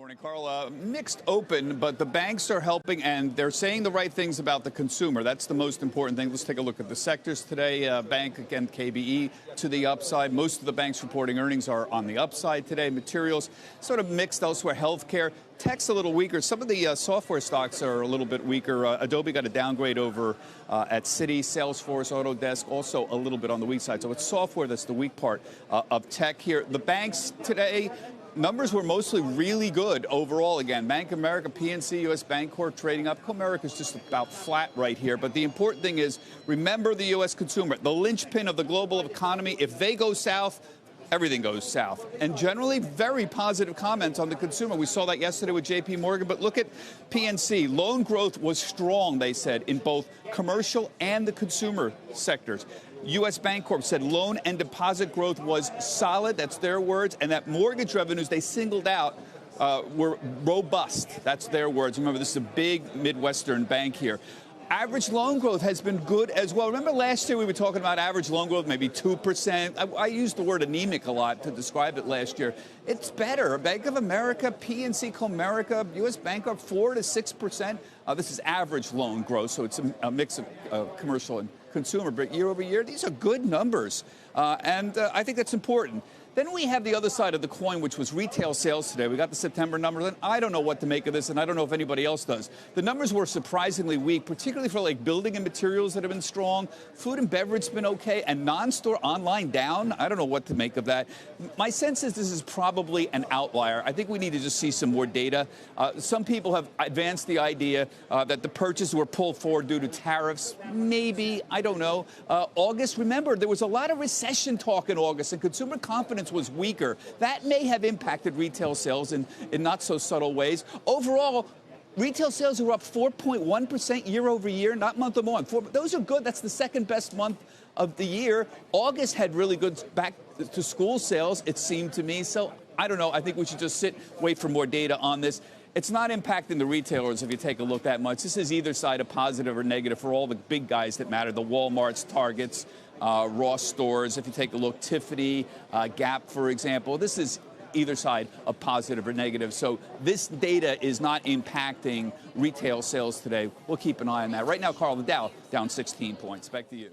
Morning, Carl. Mixed open, but the banks are helping, and they're saying the right things about the consumer. That's the most important thing. Let's take a look at the sectors today. Bank, again, KBE to the upside. Most of the banks reporting earnings are on the upside today. Materials sort of mixed elsewhere. Healthcare, tech's a little weaker. Some of the software stocks are a little bit weaker. Adobe got a downgrade over at Citi. Salesforce, Autodesk, also a little bit on the weak side. So it's software that's the weak part of tech here. The banks today, numbers were mostly really good overall. Again, Bank of America, PNC, U.S. Bancorp trading up. Comerica is just about flat right here. But the important thing is, remember the U.S. consumer, the linchpin of the global economy. If they go south, everything goes south. And generally, very positive comments on the consumer. We saw that yesterday with J.P. Morgan. But look at PNC. Loan growth was strong, they said, in both commercial and the consumer sectors. U.S. Bancorp said loan and deposit growth was solid. That's their words. And that mortgage revenues they singled out were robust. That's their words. Remember, this is a big Midwestern bank here. Average loan growth has been good as well. Remember last year we were talking about average loan growth, maybe 2%. I used the word anemic a lot to describe it last year. It's better. Bank of America, PNC, Comerica, U.S. Bancorp, 4 to 6%. This is average loan growth, so it's a mix of commercial and consumer. But year over year, these are good numbers. And I think that's important. Then we have the other side of the coin, which was retail sales today. We got the September numbers, and I don't know what to make of this, and I don't know if anybody else does. The numbers were surprisingly weak, particularly for like building and materials that have been strong. Food and beverage has been okay, and non-store online down. I don't know what to make of that. My sense is this is probably an outlier. I think we need to just see some more data. Some people have advanced the idea that the purchases were pulled forward due to tariffs. Maybe, I don't know. August, remember, there was a lot of recession talk in August, and consumer confidence was weaker. That may have impacted retail sales in not so subtle ways. Overall, retail sales were up 4.1% year over year, not month on month. Those are good. That's the second best month of the year. August had really good back to school sales, it seemed to me. So I don't know. I think we should just wait for more data on this. It's not impacting the retailers if you take a look that much. This is either side a positive or negative for all the big guys that matter, the Walmarts, Targets, Ross stores. If you take a look, Tiffany, Gap, for example, this is either side a positive or negative. So this data is not impacting retail sales today. We'll keep an eye on that. Right now, Carl, the Dow down 16 points. Back to you.